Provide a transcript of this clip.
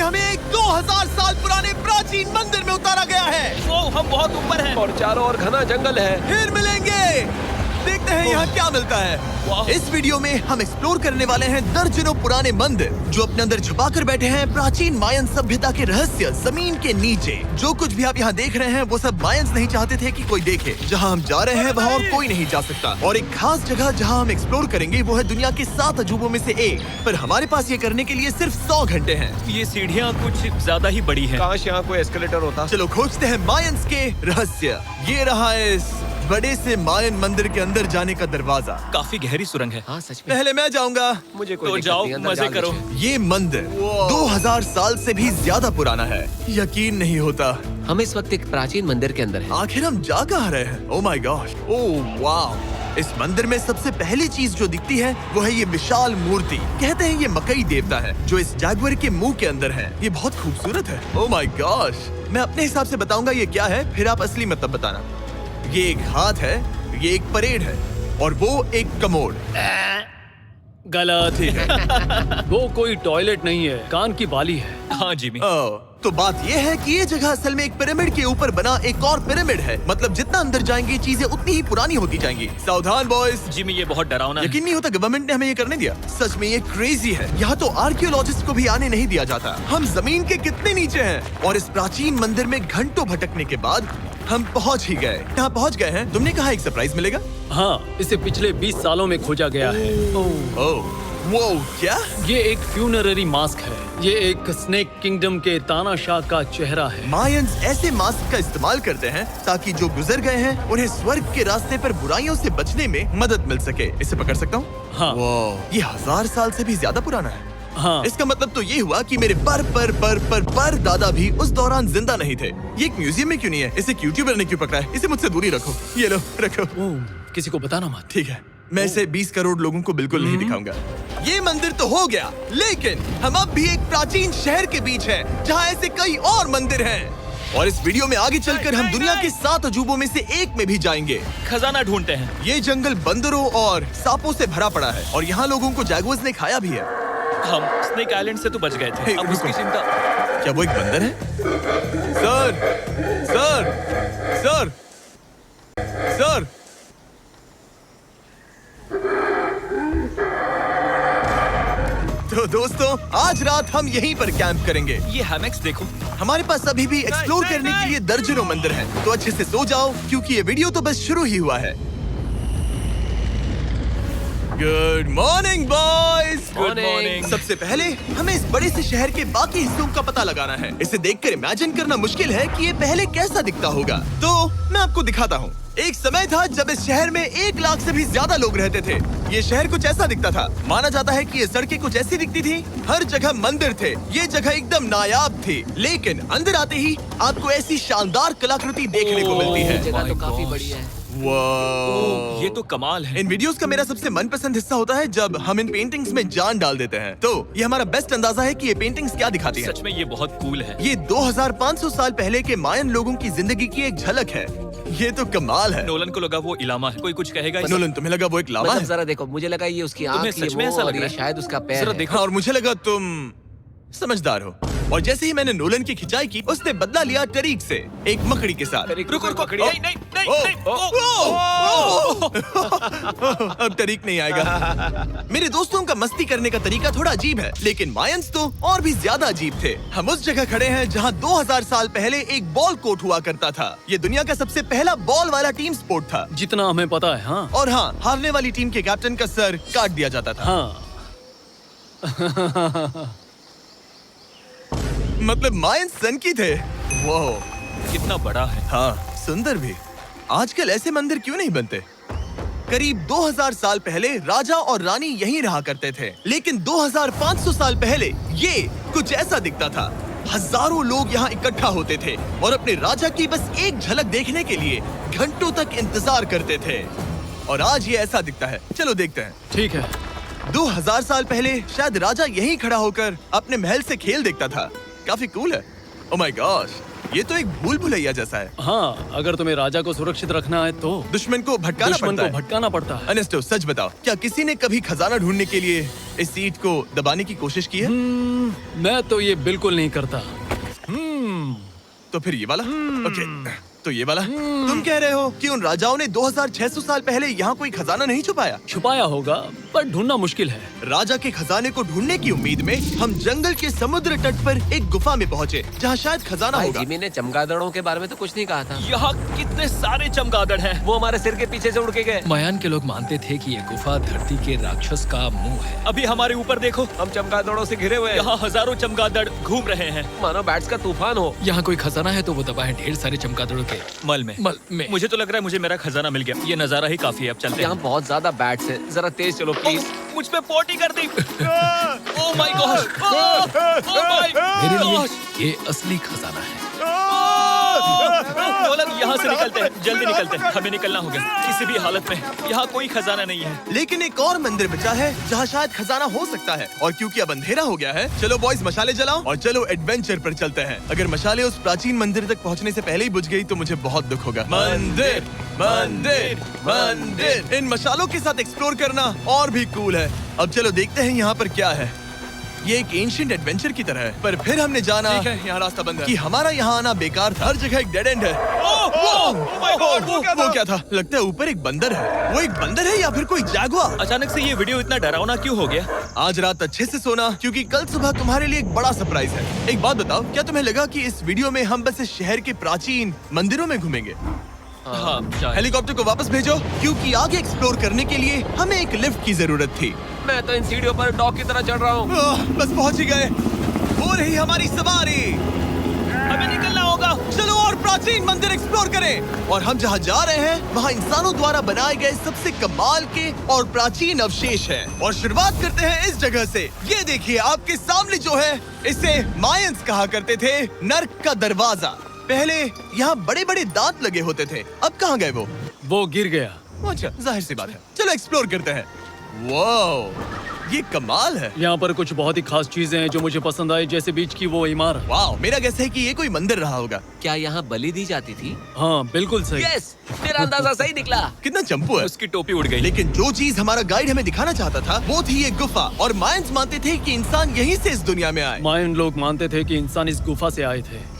हमें एक 2000 साल पुराने प्राचीन मंदिर में उतारा गया है। वो हम बहुत ऊपर हैं और चारों ओर घना जंगल है। फिर मिलेंगे, देखते हैं यहाँ क्या मिलता है। इस वीडियो में हम एक्सप्लोर करने वाले हैं दर्जनों पुराने मंदिर जो अपने अंदर छुपा कर बैठे हैं प्राचीन मायन सभ्यता के रहस्य जमीन के नीचे। जो कुछ भी आप यहाँ देख रहे हैं वो सब मायंस नहीं चाहते थे कि कोई देखे। जहाँ हम जा रहे हैं वहाँ और कोई नहीं जा सकता। और एक खास जगह जहाँ हम एक्सप्लोर करेंगे वो है दुनिया के 7 अजूबों में से एक। पर हमारे पास ये करने के लिए सिर्फ 100 घंटे हैं। ये सीढ़ियाँ कुछ ज्यादा ही बड़ी हैं। काश यहाँ कोई एस्केलेटर होता। चलो खोजते हैं मायंस के रहस्य। ये रहा इस बड़े से मायन मंदिर के अंदर जाने का दरवाजा। काफी गहरी सुरंग है। हाँ सच में। पहले मैं जाऊंगा। मुझे कोई तो दिक्कत जाओ, नहीं, अंदर मजे जाने करो। दीजिए। ये मंदिर 2000 साल से भी ज्यादा पुराना है। यकीन नहीं होता। हम इस वक्त एक प्राचीन मंदिर के अंदर हैं। आखिर हम जा कहाँ रहे हैं? ओह माय गॉड, ओह वाव। इस मंदिर में सबसे पहली चीज जो दिखती है वो है ये विशाल मूर्ति। कहते हैं ये मकई देवता है जो इस जैगुआर के मुंह के अंदर है। ये बहुत खूबसूरत है। ओह माय गॉश, मैं अपने हिसाब से बताऊंगा ये क्या है, फिर आप असली मतलब बताना। ये एक हाथ है, ये एक परेड है और वो एक कमोड। गलत ही है। वो कोई टॉयलेट नहीं है, कान की बाली है। हाँ जिमी, तो बात ये है कि ये जगह असल में एक पिरामिड के ऊपर बना एक और पिरामिड है। मतलब जितना अंदर जाएंगे चीजें उतनी ही पुरानी होती जाएंगी। सावधान बॉयज। जिमी ये बहुत डरावना है। यकीन नहीं होता गवर्नमेंट ने हमें ये करने दिया। सच में ये क्रेजी है। यहाँ तो आर्कियोलॉजिस्ट को भी आने नहीं दिया जाता। हम जमीन के कितने नीचे हैं और इस प्राचीन मंदिर में घंटों भटकने के बाद हम पहुँच ही गए। यहाँ पहुँच गए हैं। तुमने कहा एक सरप्राइज मिलेगा। हाँ, इसे पिछले 20 सालों में खोजा गया है। ओह वो क्या? ये एक फ्यूनररी मास्क है। ये एक स्नेक किंगडम के तानाशाह का चेहरा है। मायंस ऐसे मास्क का इस्तेमाल करते हैं ताकि जो गुजर गए हैं उन्हें स्वर्ग के रास्ते पर बुराइयों से बचने में मदद मिल सके। इसे पकड़ सकता हूँ? हाँ। ये 1000 साल से भी ज्यादा पुराना है। हाँ। इसका मतलब तो ये हुआ कि मेरे पर दादा भी उस दौरान जिंदा नहीं थे। ये एक म्यूजियम में क्यों नहीं है? इसे यूट्यूबर ने क्यों पकड़ा है? इसे मुझसे दूरी रखो। ये लो रखो। ओह, किसी को बताना मत। ठीक है, मैं इसे 20 करोड़ लोगों को बिल्कुल नहीं दिखाऊंगा। ये मंदिर तो हो गया, लेकिन हम अब भी एक प्राचीन शहर के बीच हैं, जहाँ ऐसे कई और मंदिर हैं। और इस वीडियो में आगे चलकर हम दुनिया के 7 अजूबों में से एक में भी जाएंगे। खजाना ढूंढते हैं। ये जंगल बंदरों और सांपों से भरा पड़ा है और यहाँ लोगों को जैगुआर्स ने खाया भी है। हम स्नेक आइलैंड से तो बच गए थे। हे, अब उसकी रुको। चिंता। क्या वो एक बंदर है? Sir, sir, sir, sir. तो दोस्तों आज रात हम यहीं पर कैंप करेंगे। ये हैमेक्स देखो। हमारे पास अभी भी एक्सप्लोर करने के लिए दर्जनों मंदिर हैं। तो अच्छे से सो जाओ क्योंकि ये वीडियो तो बस शुरू ही हुआ है। Good morning boys. Good morning. सबसे पहले हमें इस बड़े से शहर के बाकी हिस्सों का पता लगाना है। इसे देखकर इमेजिन करना मुश्किल है कि ये पहले कैसा दिखता होगा। तो मैं आपको दिखाता हूँ। एक समय था जब इस शहर में 1 लाख से भी ज्यादा लोग रहते थे। ये शहर कुछ ऐसा दिखता था। माना जाता है कि ये सड़कें कुछ ऐसी दिखती थी। हर जगह मंदिर थे। ये जगह एकदम नायाब थी। लेकिन अंदर आते ही आपको ऐसी शानदार कलाकृति देखने को मिलती है। जगह तो काफी बड़ी है। वाह, ये तो कमाल है। इन वीडियोस का मेरा सबसे मनपसंद हिस्सा होता है जब हम इन पेंटिंग्स में जान डाल देते हैं। तो ये हमारा बेस्ट अंदाजा है कि ये पेंटिंग्स क्या दिखाती हैं। सच में ये बहुत कूल है। ये 2500 साल पहले के मायन लोगों की जिंदगी की एक झलक है। ये तो कमाल है। नोलन को लगा वो इलामा है। कोई कुछ कहेगा इसे? नोलन, तुम्हें लगा वो एक लावा मतलब है? जरा देखो, मुझे लगा ये उसकी तुम्हें आँख, ये सच में वो, ऐसा और लग ये रहा है? शायद उसका पैर जरा है। देखो। और मुझे लगा तुम समझदार हो। और जैसे ही मैंने नोलन की खिंचाई की उसने बदला लिया टरीक से, एक मकड़ी के साथ। रुको रुको। नहीं नहीं नहीं ओ, नहीं। ओ, अब टरीक नहीं आएगा। मेरे दोस्तों का मस्ती करने का तरीका थोड़ा अजीब है, लेकिन मायंस तो और भी ज्यादा अजीब थे। हम उस जगह खड़े हैं जहां 2000 साल पहले एक बॉल कोर्ट हुआ करता था। ये दुनिया का सबसे पहला बॉल वाला टीम स्पोर्ट था। जितना हमें पता है। हाँ। और हाँ, हारने वाली टीम के कैप्टन का सर काट दिया जाता था। हाँ। मतलब मायंस सन की थे। वो कितना बड़ा है। हाँ, सुंदर भी। आजकल ऐसे मंदिर क्यों नहीं बनते? करीब 2000 साल पहले राजा और रानी यहीं रहा करते थे, लेकिन 2500 साल पहले ये कुछ ऐसा दिखता था। हजारों लोग यहाँ इकट्ठा होते थे और अपने राजा की बस एक झलक देखने के लिए घंटों तक इंतजार करते थे। और आज ये ऐसा दिखता है। चलो देखते हैं। ठीक है। 2000 साल पहले शायद राजा यहीं खड़ा होकर अपने महल से खेल देखता था। काफी कूल है। ओह माय गॉश, ये तो एक भूल भुलैया जैसा है। हाँ, अगर तुम्हें राजा को सुरक्षित रखना है तो दुश्मन को भटकाना दुश्मन पड़ता को है। भटकाना पड़ता है। अनेस्टो सच बताओ, क्या किसी ने कभी खजाना ढूंढने के लिए इस सीट को दबाने की कोशिश की है? मैं तो ये बिल्कुल नहीं करता। तो फिर ये वाला? ओके, तो ये वाला? तुम कह रहे हो कि उन राजाओं ने 2600 साल पहले यहाँ कोई खजाना नहीं छुपाया? छुपाया होगा पर ढूंढना मुश्किल है। राजा के खजाने को ढूंढने की उम्मीद में हम जंगल के समुद्र तट पर एक गुफा में पहुँचे, जहाँ शायद खजाना भाई होगा। जिमी ने चमगादड़ों के बारे में तो कुछ नहीं कहा था। यहाँ कितने सारे चमगादड़ हैं। वो हमारे सिर के पीछे से उड़ के गए। मायान के लोग मानते थे कि ये गुफा धरती के राक्षस का मुंह है। अभी हमारे ऊपर देखो, हम चमगादड़ों से घिरे हुए हैं। यहाँ हजारों चमगादड़ घूम रहे हैं। मानो बैट्स का तूफान हो। यहाँ कोई खजाना है तो वो दबा है ढेर सारे चमगादड़ों के मल में। में। मुझे तो लग रहा है मुझे मेरा खजाना मिल गया। ये नजारा ही काफी है, अब चलते यहाँ हैं। बहुत ज्यादा बैट्स हैं। जरा तेज चलो प्लीज। मुझ पे पोटी कर दी। Oh my god, oh my मेरे गॉड। लिए ये असली खजाना है। नोलन, यहाँ से निकलते हैं, जल्दी निकलते हैं, हमें निकलना होगा किसी भी हालत में। यहाँ कोई खजाना नहीं है। लेकिन एक और मंदिर बचा है जहाँ शायद खजाना हो सकता है, और क्योंकि अब अंधेरा हो गया है, चलो बॉयज मशाले जलाओ और चलो एडवेंचर पर चलते हैं। अगर मशाले उस प्राचीन मंदिर तक पहुँचने से पहले ही बुझ गई तो मुझे बहुत दुख होगा। मंदिर, मंदिर, मंदिर। इन मशालों के साथ एक्सप्लोर करना और भी कूल है। अब चलो देखते हैं यहाँ पर क्या है। ये एक एंशिएंट एडवेंचर की तरह है, पर फिर हमने जाना ठीक है, यहाँ रास्ता बंद है। कि हमारा यहाँ आना बेकार था। हर जगह एक डेड एंड है। वो क्या था? लगता है ऊपर एक बंदर है। वो एक बंदर है या फिर कोई जैगुआर? अचानक से ये वीडियो इतना डरावना क्यों हो गया? आज रात अच्छे से सोना, क्योंकि कल सुबह तुम्हारे लिए एक बड़ा सरप्राइज है। एक बात बताओ, क्या तुम्हें लगा कि इस वीडियो में हम बस इस शहर के प्राचीन मंदिरों में घूमेंगे? हाँ, शायद। हेलीकॉप्टर को वापस भेजो, क्योंकि आगे एक्सप्लोर करने के लिए हमें एक लिफ्ट की जरूरत थी। मैं तो इन सीढ़ियों पर डॉग की तरह चढ़ रहा हूँ। बस पहुंच ही गए। हो रही हमारी सवारी। हमें निकलना होगा। चलो और प्राचीन मंदिर एक्सप्लोर करें। और हम जहाँ जा रहे हैं वहाँ इंसानों द्वारा बनाए गए सबसे कमाल के और प्राचीन अवशेष हैं। और शुरुआत करते हैं इस जगह से। ये देखिए आपके सामने जो है, इसे मायंस कहा करते थे नर्क का दरवाजा। पहले यहाँ बड़े बड़े दांत लगे होते थे, अब कहाँ गए वो? वो गिर गया। अच्छा, जाहिर सी बात है। चलो एक्सप्लोर करते हैं। वाओ, ये कमाल है। यहाँ पर कुछ बहुत ही खास चीजें हैं जो मुझे पसंद आई, जैसे बीच की वो इमारत। वाओ, मेरा गैस है कि ये कोई मंदिर रहा होगा। क्या यहाँ बलि दी जाती थी? हाँ बिल्कुल सही। यस, मेरा अंदाजा सही निकला। कितना चंपू है। उसकी टोपी उड़ गई। लेकिन जो चीज हमारा गाइड हमें दिखाना चाहता था वो थी ये गुफा। और मायंस मानते थे कि इंसान यहीं से इस दुनिया में आए। मायन लोग मानते थे कि इंसान इस गुफा से आए थे।